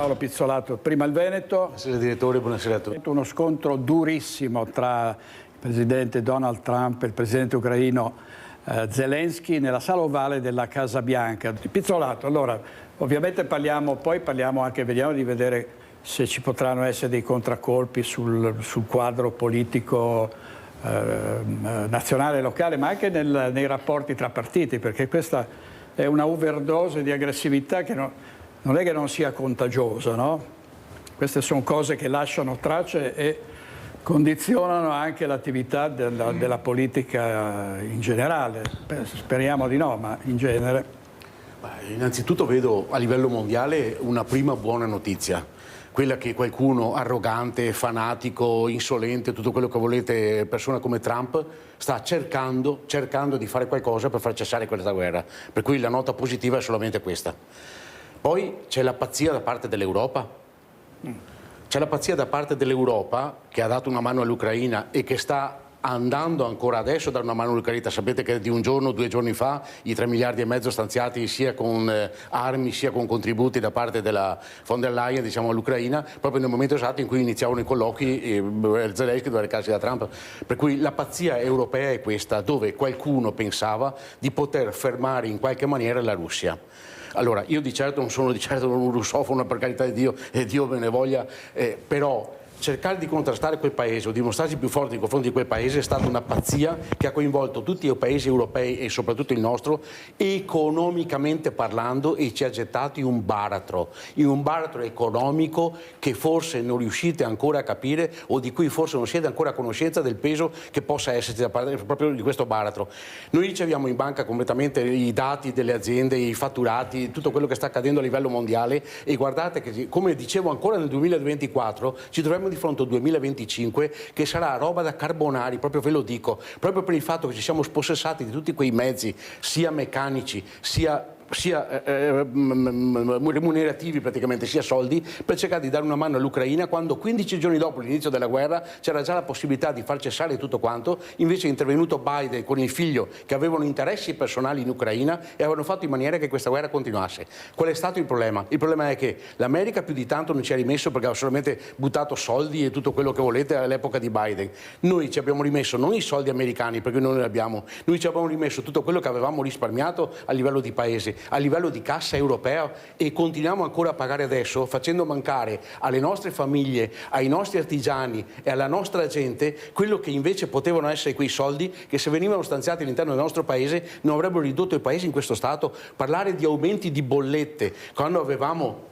Paolo Pizzolato. Prima il Veneto. Buonasera direttore, buonasera a tutti. Uno scontro durissimo tra il presidente Donald Trump e il presidente ucraino Zelensky nella sala ovale della Casa Bianca. Pizzolato, allora, ovviamente parliamo anche, vediamo di vedere se ci potranno essere dei contraccolpi sul quadro politico nazionale e locale, ma anche nei rapporti tra partiti, perché questa è una overdose di aggressività che non è che non sia contagiosa, no? Queste sono cose che lasciano tracce e condizionano anche l'attività della politica in generale. Speriamo di no, ma in genere. Innanzitutto vedo a livello mondiale una prima buona notizia, quella che qualcuno arrogante, fanatico, insolente, tutto quello che volete, persona come Trump, sta cercando di fare qualcosa per far cessare questa guerra. Per cui la nota positiva è solamente questa. Poi c'è la pazzia da parte dell'Europa. C'è la pazzia da parte dell'Europa che ha dato una mano all'Ucraina e che sta andando ancora adesso a dare una mano all'Ucraina. Sapete che di un giorno, 2 giorni fa, i 3,5 miliardi stanziati sia con armi sia con contributi da parte della von der Leyen, diciamo, all'Ucraina, proprio nel momento esatto in cui iniziavano i colloqui Zelensky doveva recarsi da Trump. Per cui la pazzia europea è questa, dove qualcuno pensava di poter fermare in qualche maniera la Russia. Allora, io di certo non sono un russofono, per carità di Dio, e Dio me ne voglia, però cercare di contrastare quel paese o dimostrarsi più forti nei confronti di quel paese è stata una pazzia che ha coinvolto tutti i paesi europei e soprattutto il nostro, economicamente parlando, e ci ha gettato in un baratro economico che forse non riuscite ancora a capire o di cui forse non siete ancora a conoscenza del peso che possa esserci da parte proprio di questo baratro. Noi riceviamo in banca completamente i dati delle aziende, i fatturati, tutto quello che sta accadendo a livello mondiale, e guardate che, come dicevo ancora nel 2024, ci dovremmo di fronte al 2025 che sarà roba da carbonari, proprio ve lo dico, proprio per il fatto che ci siamo spossessati di tutti quei mezzi, sia meccanici, sia remunerativi praticamente, sia soldi, per cercare di dare una mano all'Ucraina, quando 15 giorni dopo l'inizio della guerra c'era già la possibilità di far cessare tutto quanto. Invece è intervenuto Biden con il figlio, che avevano interessi personali in Ucraina e avevano fatto in maniera che questa guerra continuasse. Qual è stato il problema? Il problema è che l'America più di tanto non ci ha rimesso, perché ha solamente buttato soldi e tutto quello che volete all'epoca di Biden. Noi ci abbiamo rimesso non i soldi americani, perché noi ne abbiamo, noi ci abbiamo rimesso tutto quello che avevamo risparmiato a livello di paese, a livello di cassa europea, e continuiamo ancora a pagare adesso, facendo mancare alle nostre famiglie, ai nostri artigiani e alla nostra gente quello che invece potevano essere quei soldi che, se venivano stanziati all'interno del nostro paese, non avrebbero ridotto il paese in questo stato. Parlare di aumenti di bollette quando avevamo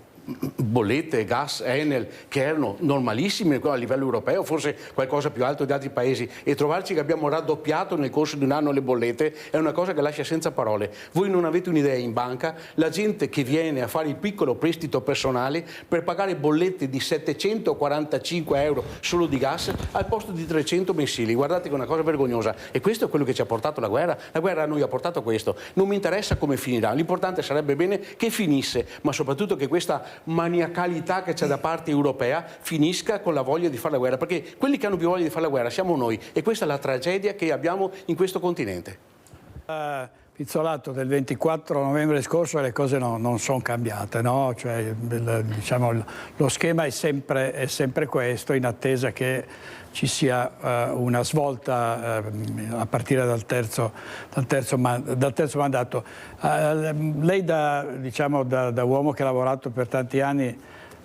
bollette, gas, Enel, che erano normalissime a livello europeo, forse qualcosa più alto di altri paesi, e trovarci che abbiamo raddoppiato nel corso di un anno le bollette è una cosa che lascia senza parole. Voi non avete un'idea in banca, la gente che viene a fare il piccolo prestito personale per pagare bollette di 745 euro solo di gas al posto di 300 mensili. Guardate che è una cosa vergognosa, e questo è quello che ci ha portato la guerra. La guerra a noi ha portato a questo. Non mi interessa come finirà, l'importante sarebbe bene che finisse, ma soprattutto che questa maniacalità che c'è da parte europea finisca con la voglia di fare la guerra, perché quelli che hanno più voglia di fare la guerra siamo noi, e questa è la tragedia che abbiamo in questo continente. Pizzolato, del 24 novembre scorso le cose non sono cambiate, no? Cioè, diciamo, lo schema è sempre questo, in attesa che ci sia una svolta a partire dal terzo mandato. Lei da uomo che ha lavorato per tanti anni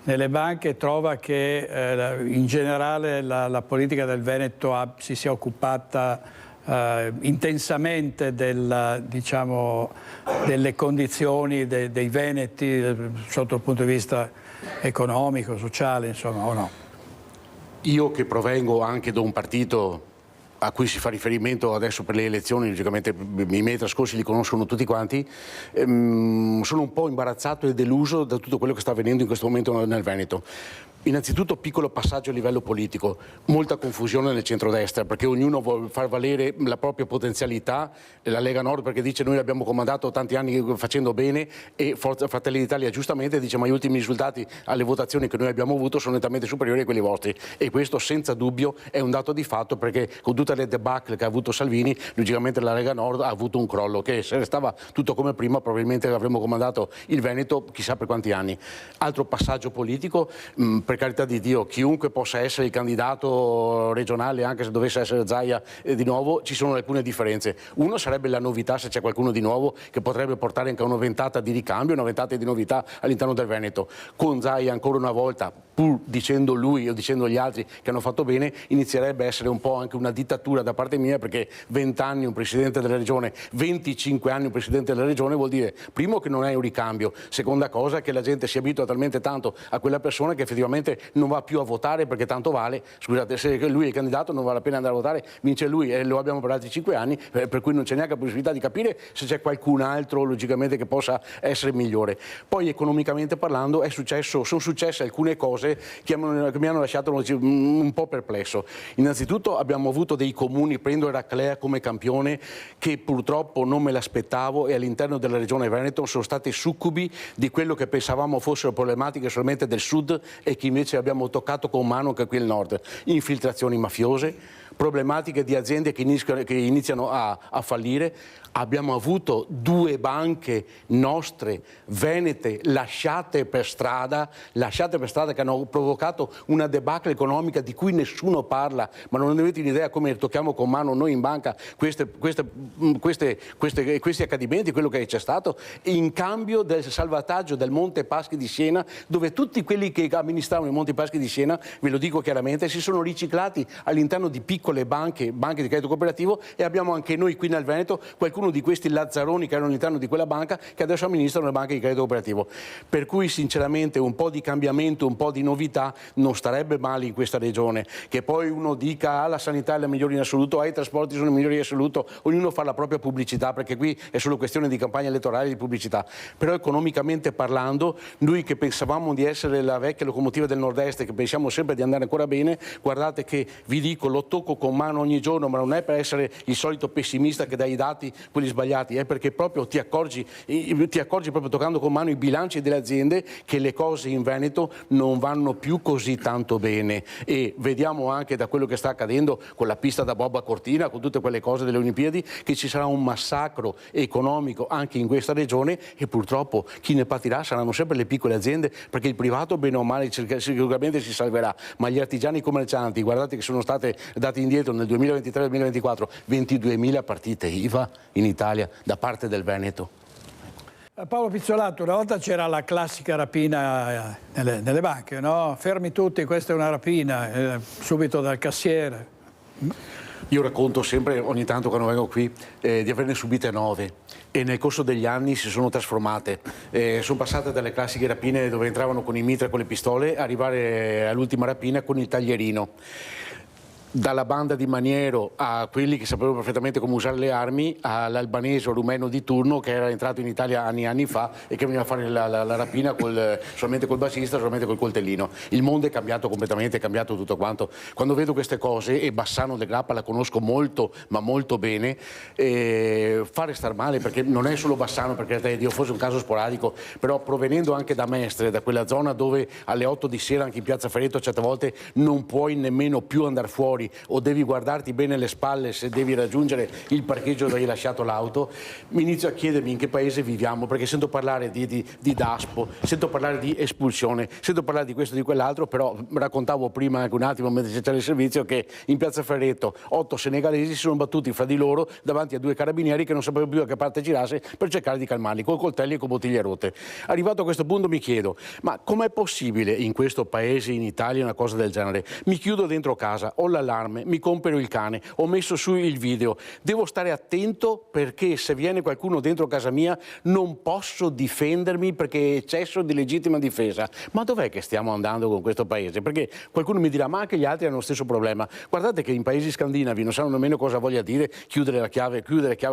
nelle banche trova che in generale la politica del Veneto si sia occupata intensamente delle condizioni dei veneti sotto il punto di vista economico, sociale, insomma, o no? Io, che provengo anche da un partito a cui si fa riferimento adesso per le elezioni, logicamente i miei trascorsi li conoscono tutti quanti, sono un po' imbarazzato e deluso da tutto quello che sta avvenendo in questo momento nel Veneto. Innanzitutto, piccolo passaggio a livello politico, molta confusione nel centrodestra, perché ognuno vuole far valere la propria potenzialità. La Lega Nord perché dice noi abbiamo comandato tanti anni facendo bene, e Fratelli d'Italia giustamente dice ma gli ultimi risultati alle votazioni che noi abbiamo avuto sono nettamente superiori a quelli vostri, e questo senza dubbio è un dato di fatto, perché con tutti tutte le debacle che ha avuto Salvini, logicamente la Lega Nord ha avuto un crollo, che se restava tutto come prima probabilmente avremmo comandato il Veneto chissà per quanti anni. Altro passaggio politico, per carità di Dio, chiunque possa essere il candidato regionale, anche se dovesse essere Zaia di nuovo, ci sono alcune differenze. Uno sarebbe la novità, se c'è qualcuno di nuovo che potrebbe portare anche una ventata di ricambio, una ventata di novità all'interno del Veneto. Con Zaia ancora una volta, pur dicendo lui o dicendo gli altri che hanno fatto bene, inizierebbe a essere un po' anche una dittatura da parte mia, perché 20 anni un presidente della regione, 25 anni un presidente della regione vuol dire, primo, che non è un ricambio, seconda cosa che la gente si abitua talmente tanto a quella persona che effettivamente non va più a votare perché tanto vale, scusate, se lui è il candidato non vale la pena andare a votare, vince lui e lo abbiamo per altri 5 anni, per cui non c'è neanche la possibilità di capire se c'è qualcun altro logicamente che possa essere migliore. Poi economicamente parlando sono successe alcune cose che mi hanno lasciato un po' perplesso. Innanzitutto abbiamo avuto dei comuni, prendo Eraclea come campione, che purtroppo non me l'aspettavo, e all'interno della regione Veneto sono stati succubi di quello che pensavamo fossero problematiche solamente del sud e che invece abbiamo toccato con mano anche qui al nord. Infiltrazioni mafiose, problematiche di aziende che iniziano a fallire. Abbiamo avuto 2 banche nostre, venete, lasciate per strada che hanno provocato una debacle economica di cui nessuno parla, ma non avete un'idea come tocchiamo con mano noi in banca questi accadimenti, quello che c'è stato, in cambio del salvataggio del Monte Paschi di Siena, dove tutti quelli che amministravano il Monte Paschi di Siena, ve lo dico chiaramente, si sono riciclati all'interno di piccole banche di credito cooperativo, e abbiamo anche noi qui nel Veneto qualcuno di questi lazzaroni che erano all'interno di quella banca che adesso amministrano le banche di credito cooperativo. Per cui sinceramente un po' di cambiamento, un po' di novità non starebbe male in questa regione. Che poi uno dica la sanità è la migliore in assoluto, i trasporti sono i migliori in assoluto, ognuno fa la propria pubblicità, perché qui è solo questione di campagna elettorale e di pubblicità. Però economicamente parlando, noi che pensavamo di essere la vecchia locomotiva del nord-est e che pensiamo sempre di andare ancora bene, guardate che vi dico, lo tocco con mano ogni giorno, ma non è per essere il solito pessimista che dà i dati quelli sbagliati, è perché proprio ti accorgi proprio toccando con mano i bilanci delle aziende che le cose in Veneto non vanno più così tanto bene, e vediamo anche da quello che sta accadendo con la pista da bob a Cortina, con tutte quelle cose delle Olimpiadi, che ci sarà un massacro economico anche in questa regione, e purtroppo chi ne patirà saranno sempre le piccole aziende, perché il privato bene o male sicuramente si salverà, ma gli artigiani commercianti, guardate che sono state date indietro nel 2023-2024 22.000 partite IVA in Italia da parte del Veneto. Paolo Pizzolato, una volta c'era la classica rapina nelle banche, no? Fermi tutti, questa è una rapina, subito dal cassiere. Io racconto sempre, ogni tanto quando vengo qui, di averne subite 9, e nel corso degli anni si sono trasformate. Sono passate dalle classiche rapine dove entravano con i mitra e con le pistole, arrivare all'ultima rapina con il taglierino. Dalla banda di Maniero a quelli che sapevano perfettamente come usare le armi, all'albanese o rumeno di turno che era entrato in Italia anni fa e che veniva a fare la rapina solamente col bassista, solamente col coltellino. Il mondo è cambiato completamente, è cambiato tutto quanto. Quando vedo queste cose, e Bassano de Grappa la conosco molto, ma molto bene, fa restar male, perché non è solo Bassano, perché Dio fosse un caso sporadico, però provenendo anche da Mestre, da quella zona dove alle 8 di sera anche in Piazza Ferreto certe volte non puoi nemmeno più andare fuori, o devi guardarti bene le spalle se devi raggiungere il parcheggio dove hai lasciato l'auto, mi inizio a chiedermi in che paese viviamo, perché sento parlare di Daspo, sento parlare di espulsione, sento parlare di questo e di quell'altro, però raccontavo prima anche un attimo mentre c'era il servizio che in Piazza Ferreto 8 senegalesi si sono battuti fra di loro davanti a 2 carabinieri che non sapevano più a che parte girarsi per cercare di calmarli, con coltelli e con bottiglie rotte. Arrivato a questo punto mi chiedo, ma com'è possibile in questo paese, in Italia, una cosa del genere? Mi chiudo dentro casa, ho l'allarme, mi compro il cane, ho messo su il video, devo stare attento perché se viene qualcuno dentro casa mia non posso difendermi perché è eccesso di legittima difesa. Ma dov'è che stiamo andando con questo paese? Perché qualcuno mi dirà, ma anche gli altri hanno lo stesso problema. Guardate che in paesi scandinavi non sanno nemmeno cosa voglia dire chiudere la chiave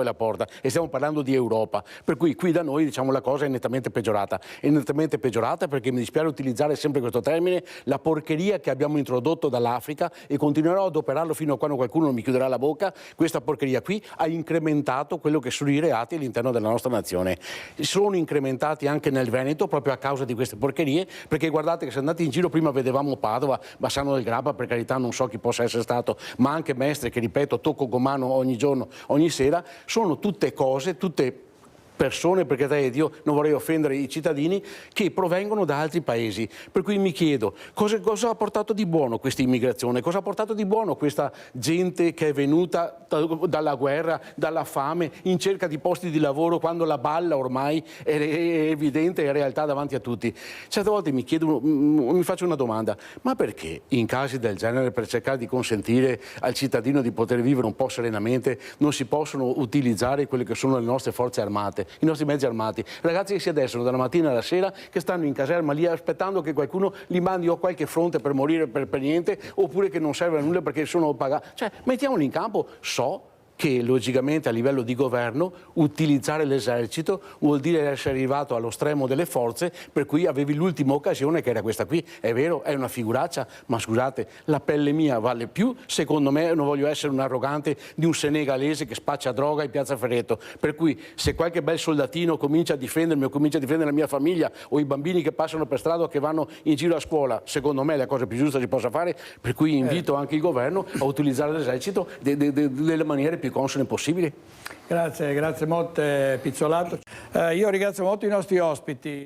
la porta, e stiamo parlando di Europa, per cui qui da noi diciamo la cosa è nettamente peggiorata. È nettamente peggiorata perché, mi dispiace utilizzare sempre questo termine, la porcheria che abbiamo introdotto dall'Africa e continuerò continuerò a adoperarlo fino a quando qualcuno non mi chiuderà la bocca, questa porcheria qui ha incrementato quello che sono i reati all'interno della nostra nazione. Sono incrementati anche nel Veneto proprio a causa di queste porcherie, perché guardate che se andate in giro, prima vedevamo Padova, Bassano del Grappa, per carità non so chi possa essere stato, ma anche Mestre, che ripeto tocco con mano ogni giorno, ogni sera, sono tutte cose, tutte persone, per carità di Dio, non vorrei offendere i cittadini, che provengono da altri paesi. Per cui mi chiedo, cosa ha portato di buono questa immigrazione? Cosa ha portato di buono questa gente che è venuta dalla guerra, dalla fame, in cerca di posti di lavoro, quando la balla ormai è evidente, è realtà davanti a tutti? Certe volte mi chiedo, mi faccio una domanda, ma perché in casi del genere, per cercare di consentire al cittadino di poter vivere un po' serenamente, non si possono utilizzare quelle che sono le nostre forze armate, i nostri mezzi armati, ragazzi che si addestrano dalla mattina alla sera, che stanno in caserma lì aspettando che qualcuno li mandi o a qualche fronte per morire per niente, oppure che non serve a nulla perché sono pagati. Cioè, mettiamoli in campo. So che logicamente a livello di governo utilizzare l'esercito vuol dire essere arrivato allo stremo delle forze, per cui avevi l'ultima occasione che era questa qui. È vero, è una figuraccia, ma scusate, la pelle mia vale più, secondo me, non voglio essere un arrogante, di un senegalese che spaccia droga in Piazza Ferretto. Per cui se qualche bel soldatino comincia a difendermi o comincia a difendere la mia famiglia o i bambini che passano per strada o che vanno in giro a scuola, secondo me è la cosa più giusta che si possa fare, per cui invito anche il governo a utilizzare l'esercito delle maniere più consone possibili. Grazie molte Pizzolato. Io ringrazio molto i nostri ospiti.